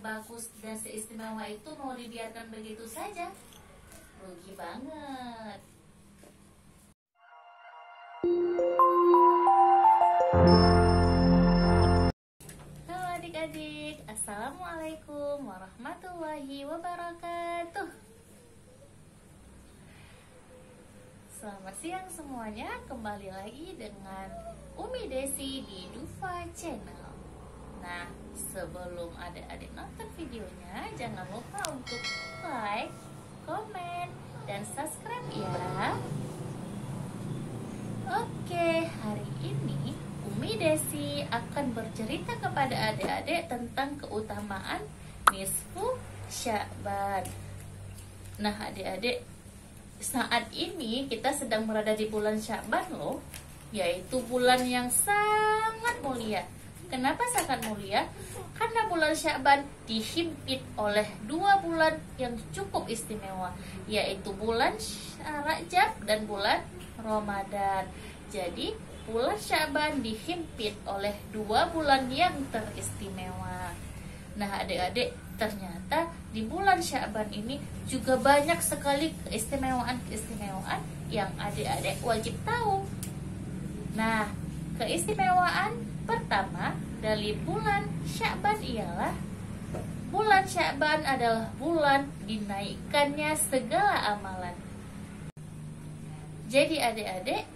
sebagus dan seistimewa itu mau dibiarkan begitu saja? Rugi banget. Halo adik-adik, Assalamualaikum warahmatullahi wabarakatuh. Selamat siang semuanya, kembali lagi dengan Umi Desi di Dufa Channel. Nah, sebelum adik-adik nonton videonya, jangan lupa untuk like, komen, dan subscribe ya. Oke, hari ini Umi Desi akan bercerita kepada adik-adik tentang keutamaan nisfu Sya'ban. Nah, adik-adik, saat ini kita sedang berada di bulan Sya'ban loh, yaitu bulan yang sangat mulia. Kenapa sangat mulia? Karena bulan Sya'ban dihimpit oleh 2 bulan yang cukup istimewa, yaitu bulan Rajab dan bulan Ramadan. Jadi bulan Sya'ban dihimpit oleh 2 bulan yang teristimewa. Nah adik-adik, ternyata di bulan Sya'ban ini juga banyak sekali keistimewaan-keistimewaan yang adik-adik wajib tahu. Nah, keistimewaan pertama dari bulan Sya'ban ialah bulan Sya'ban adalah bulan dinaikkannya segala amalan. Jadi adik-adik,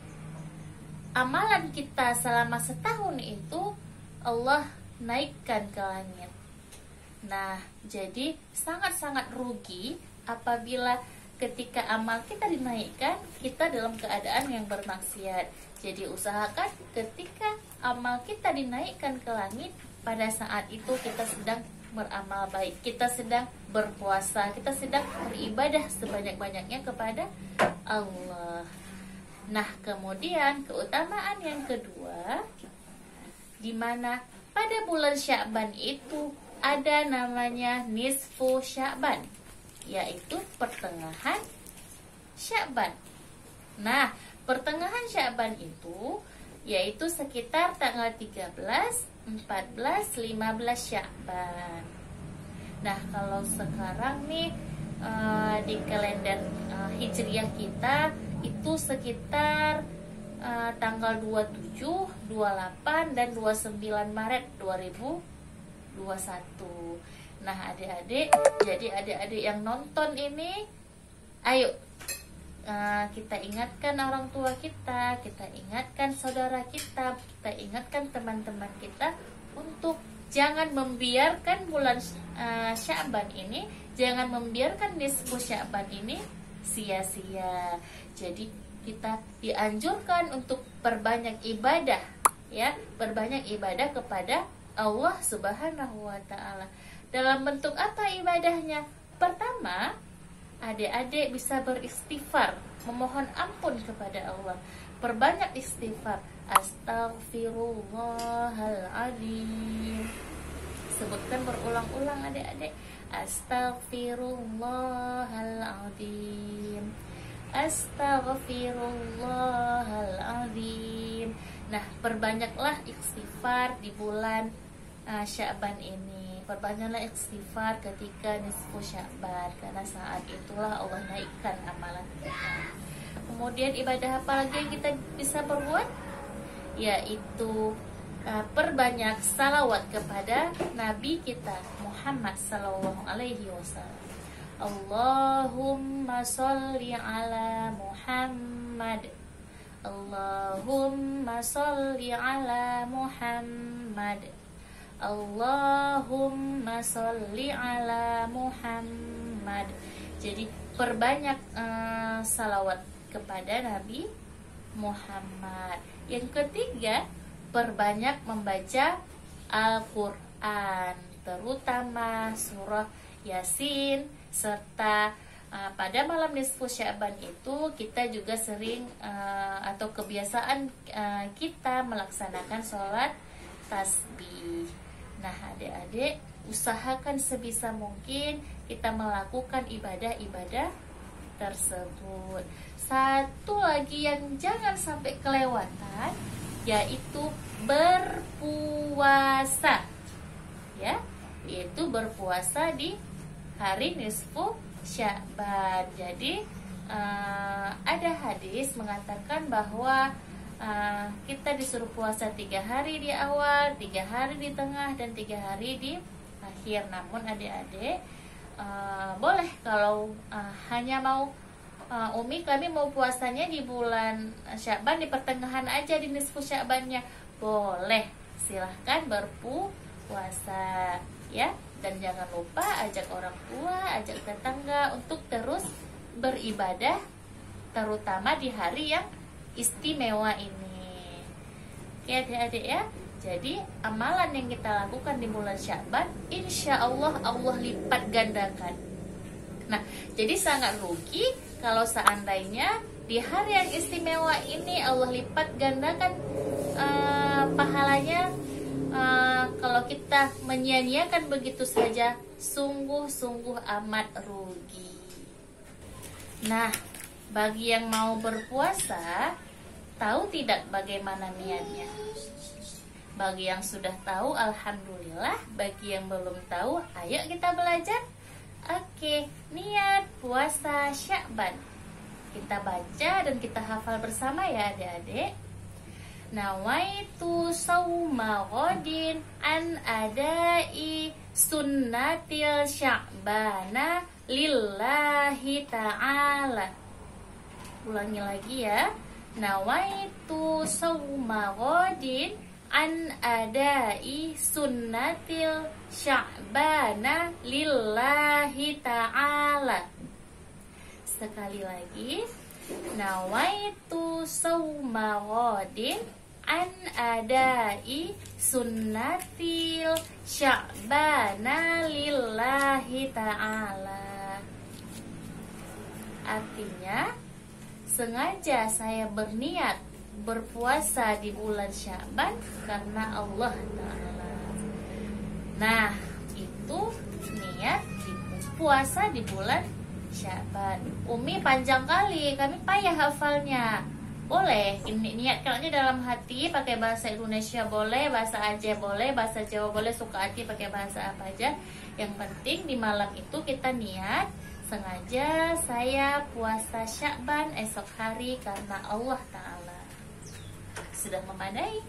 amalan kita selama setahun itu Allah naikkan ke langit. Nah, jadi sangat-sangat rugi apabila ketika amal kita dinaikkan, kita dalam keadaan yang bermaksiat. Jadi usahakan ketika amal kita dinaikkan ke langit, pada saat itu kita sedang beramal baik, kita sedang berpuasa, kita sedang beribadah sebanyak-banyaknya kepada Allah. Nah, kemudian keutamaan yang kedua, di mana pada bulan Sya'ban itu ada namanya nisfu Sya'ban, yaitu pertengahan Sya'ban. Nah, pertengahan Sya'ban itu yaitu sekitar tanggal 13, 14, 15 Sya'ban. Nah, kalau sekarang nih di kalender Hijriah kita itu sekitar tanggal 27, 28, dan 29 Maret 2021. Nah adik-adik, jadi adik-adik yang nonton ini, ayo kita ingatkan orang tua kita ingatkan saudara kita ingatkan teman-teman kita untuk jangan membiarkan bulan Sya'ban ini, jangan membiarkan nisfu Sya'ban ini sia-sia. Jadi kita dianjurkan untuk perbanyak ibadah, ya, perbanyak ibadah kepada Allah Subhanahu wa ta'ala. Dalam bentuk apa ibadahnya? Pertama, adik-adik bisa beristighfar, memohon ampun kepada Allah. Perbanyak istighfar. Astaghfirullahaladzim. Sebutkan berulang-ulang adik-adik. Astaghfirullahaladzim. Astaghfirullahaladzim. Nah, perbanyaklah istighfar di bulan Sya'ban ini. Perbanyaklah istighfar ketika nisfu Sya'ban, karena saat itulah Allah naikkan amalan kita. Kemudian ibadah apa lagi yang kita bisa perbuat? Yaitu perbanyak salawat kepada Nabi kita Muhammad sallallahu alaihi wasallam. Allahumma sholli ala Muhammad. Allahumma sholli ala Muhammad. Allahumma sholli ala Muhammad. Jadi perbanyak salawat kepada Nabi Muhammad. Yang ketiga, perbanyak membaca Al-Quran, terutama surah Yasin, serta pada malam nisfu Sya'ban itu kita juga sering atau kebiasaan kita melaksanakan sholat tasbih. Nah adik-adik, usahakan sebisa mungkin kita melakukan ibadah-ibadah tersebut. Satu lagi yang jangan sampai kelewatan, yaitu berpuasa. Ya, yaitu berpuasa di hari nisfu Sya'ban. Jadi ada hadis mengatakan bahwa kita disuruh puasa 3 hari di awal, 3 hari di tengah, dan 3 hari di akhir. Namun adik-adik boleh kalau hanya mau Umi, kami mau puasanya di bulan Sya'ban, di pertengahan aja, di nisfu Sya'bannya. Boleh, silahkan berpuasa ya. Dan jangan lupa ajak orang tua, ajak tetangga untuk terus beribadah, terutama di hari yang istimewa ini. Oke adik-adik ya. Jadi amalan yang kita lakukan di bulan Sya'ban, insya Allah Allah lipat gandakan. Nah, jadi sangat rugi kalau seandainya di hari yang istimewa ini Allah lipat gandakan pahalanya. Kalau kita menyia-nyiakan begitu saja, sungguh-sungguh amat rugi. Nah, bagi yang mau berpuasa, tahu tidak bagaimana niatnya? Bagi yang sudah tahu, alhamdulillah. Bagi yang belum tahu, ayo kita belajar. Oke, niat puasa Sya'ban. Kita baca dan kita hafal bersama ya adik-adik. Nawaitu sauma ghadin an adai sunnatil Sya'bana lillahi ta'ala. Ulangi lagi ya. Nawaitu sauma ghadin an adai sunnatil Sya'bana lillahi ta'ala. Sekali lagi. Nawaitu sauma ghadin an adai sunnatil Sya'bana lillahi ta'ala. Artinya, sengaja saya berniat berpuasa di bulan Sya'ban karena Allah Ta'ala. Nah, itu niat puasa di bulan Sya'ban. Umi panjang kali, kami payah hafalnya. Boleh, ini niatkannya dalam hati, pakai bahasa Indonesia boleh, bahasa Aceh boleh, bahasa Jawa boleh, suka hati pakai bahasa apa aja. Yang penting di malam itu kita niat, sengaja saya puasa Sya'ban esok hari karena Allah Ta'ala. Sudah memadai.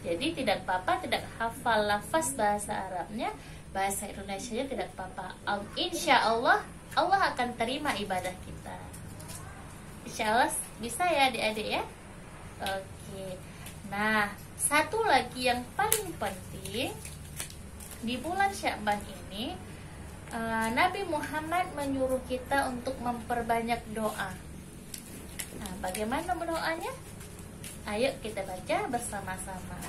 Jadi tidak apa-apa, tidak hafal lafaz bahasa Arabnya, bahasa Indonesianya tidak apa-apa. Insya Allah Allah akan terima ibadah kita. Insya Allah bisa ya adik-adik ya. Oke. Nah, satu lagi yang paling penting di bulan Sya'ban ini, Nabi Muhammad menyuruh kita untuk memperbanyak doa. Nah, bagaimana berdoanya? Ayo kita baca bersama-sama.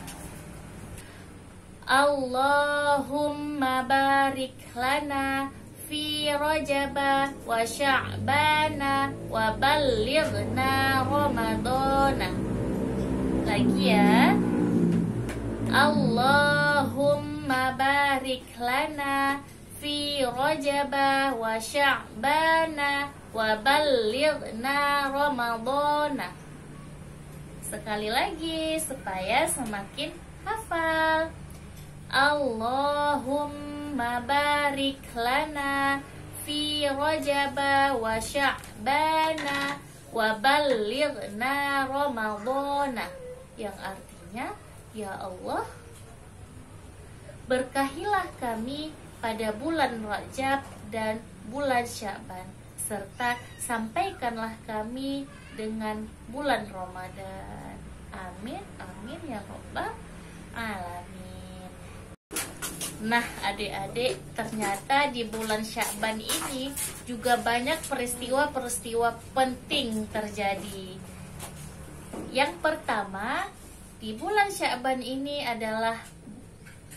Allahumma barik lana fi Rajaba wa Sya'bana wa ballighna Ramadana. Lagi ya. Allahumma barik lana fi Rajaba wa Sya'bana wa ballighna Ramadana. Sekali lagi supaya semakin hafal. Allahumma barik lana fi Rajaba wa Sya'bana wa ballighna Ramadana. Yang artinya, ya Allah, berkahilah kami pada bulan Rajab dan bulan Sya'ban, serta sampaikanlah kami dengan bulan Ramadan. Amin, amin ya Rabbal Alamin. Nah adik-adik, ternyata di bulan Sya'ban ini juga banyak peristiwa-peristiwa penting terjadi. Yang pertama, di bulan Sya'ban ini adalah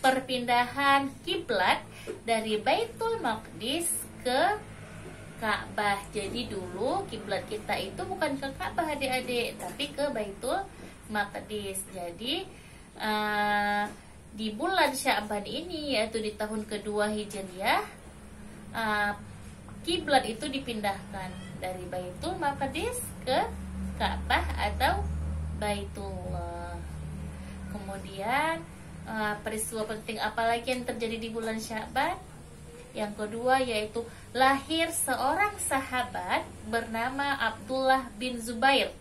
perpindahan kiblat dari Baitul Maqdis ke Ka'bah. Jadi dulu kiblat kita itu bukan ke Ka'bah adik-adik, tapi ke Baitul Maqdis. Jadi di bulan Sya'ban ini, yaitu di tahun kedua Hijriah, kiblat itu dipindahkan dari Baitul Maqdis ke Ka'bah atau Baitullah. Kemudian peristiwa penting apalagi yang terjadi di bulan Sya'ban? Yang kedua yaitu lahir seorang sahabat bernama Abdullah bin Zubair,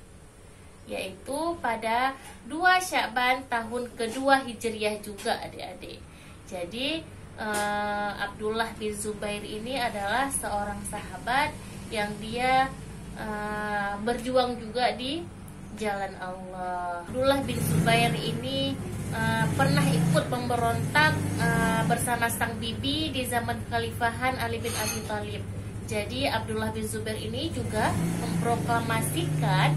yaitu pada 2 Sya'ban tahun kedua Hijriah juga adik-adik. Jadi Abdullah bin Zubair ini adalah seorang sahabat yang dia berjuang juga di jalan Allah. Abdullah bin Zubair ini pernah ikut memberontak bersama sang bibi di zaman kekhalifahan Ali bin Abi Thalib. Jadi Abdullah bin Zubair ini juga memproklamasikan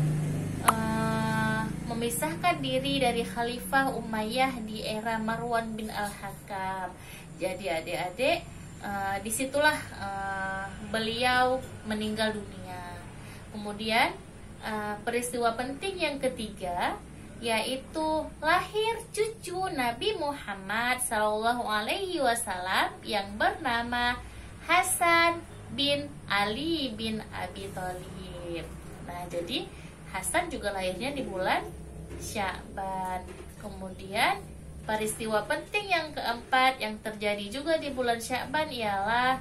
memisahkan diri dari Khalifah Umayyah di era Marwan bin Al-Hakam. Jadi adik-adik, disitulah beliau meninggal dunia. Kemudian peristiwa penting yang ketiga yaitu lahir cucu Nabi Muhammad SAW yang bernama Hasan bin Ali bin Abi Thalib. Nah, jadi Hasan juga lahirnya di bulan Sya'ban. Kemudian peristiwa penting yang keempat yang terjadi juga di bulan Sya'ban ialah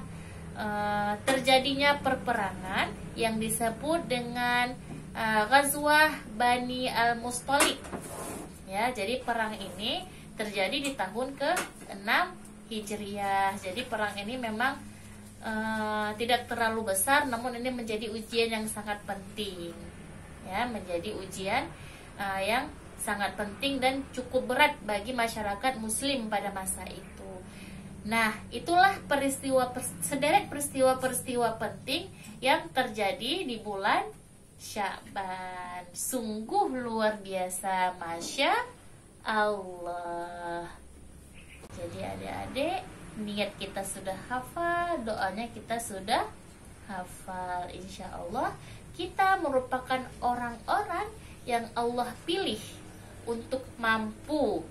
terjadinya perperangan yang disebut dengan Ghazwah Bani Al-Mustaliq. Ya, jadi perang ini terjadi di tahun ke-6 Hijriah. Jadi perang ini memang tidak terlalu besar, namun ini menjadi ujian yang sangat penting. Ya, menjadi ujian yang sangat penting dan cukup berat bagi masyarakat muslim pada masa itu. Nah, itulah sederet peristiwa-peristiwa penting yang terjadi di bulan Sya'ban. Sungguh luar biasa, Masya Allah. Jadi adik-adik, niat kita sudah hafal, doanya kita sudah hafal. Insya Allah kita merupakan orang-orang yang Allah pilih untuk mampu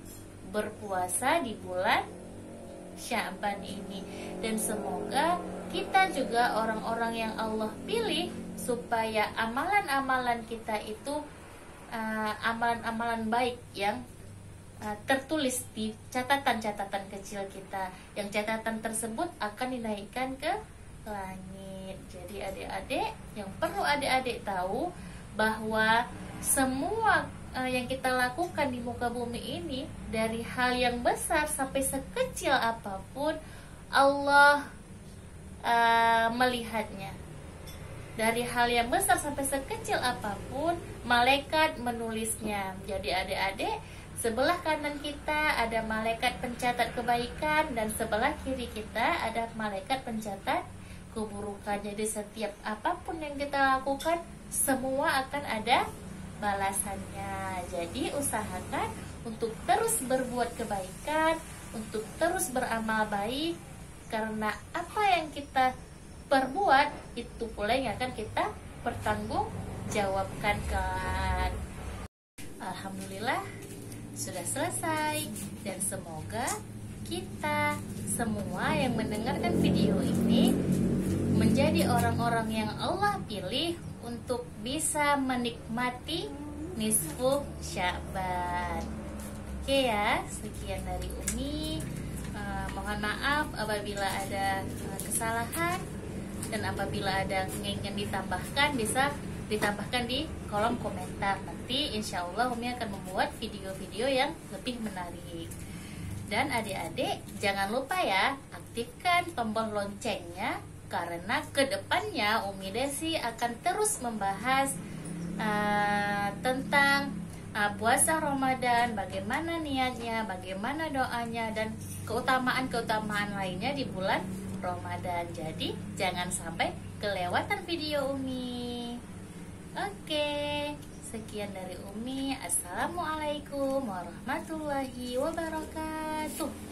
berpuasa di bulan Sya'ban ini. Dan semoga kita juga orang-orang yang Allah pilih supaya amalan-amalan kita itu amalan-amalan baik yang tertulis di catatan-catatan kecil kita, yang catatan tersebut akan dinaikkan ke langit. Jadi adik-adik, yang perlu adik-adik tahu bahwa semua yang kita lakukan di muka bumi ini, dari hal yang besar sampai sekecil apapun, Allah melihatnya. Dari hal yang besar sampai sekecil apapun, malaikat menulisnya. Jadi adik-adik, sebelah kanan kita ada malaikat pencatat kebaikan, dan sebelah kiri kita ada malaikat pencatat keburukan. Jadi setiap apapun yang kita lakukan, semua akan ada balasannya. Jadi usahakan untuk terus berbuat kebaikan, untuk terus beramal baik, karena apa yang kita perbuat itu pula yang akan kita pertanggungjawabkan kelak. Alhamdulillah sudah selesai, dan semoga kita semua yang mendengarkan video ini menjadi orang-orang yang Allah pilih untuk bisa menikmati nisfu Sya'ban. Oke ya, sekian dari Umi. Mohon maaf apabila ada kesalahan, dan apabila ada yang ingin ditambahkan bisa ditambahkan di kolom komentar. Nanti insya Allah Umi akan membuat video-video yang lebih menarik. Dan adik-adik jangan lupa ya, aktifkan tombol loncengnya, karena kedepannya Umi Desi akan terus membahas tentang puasa Ramadan, bagaimana niatnya, bagaimana doanya, dan keutamaan-keutamaan lainnya di bulan Ramadan. Jadi jangan sampai kelewatan video Umi. Oke, sekian dari Umi. Assalamualaikum warahmatullahi wabarakatuh.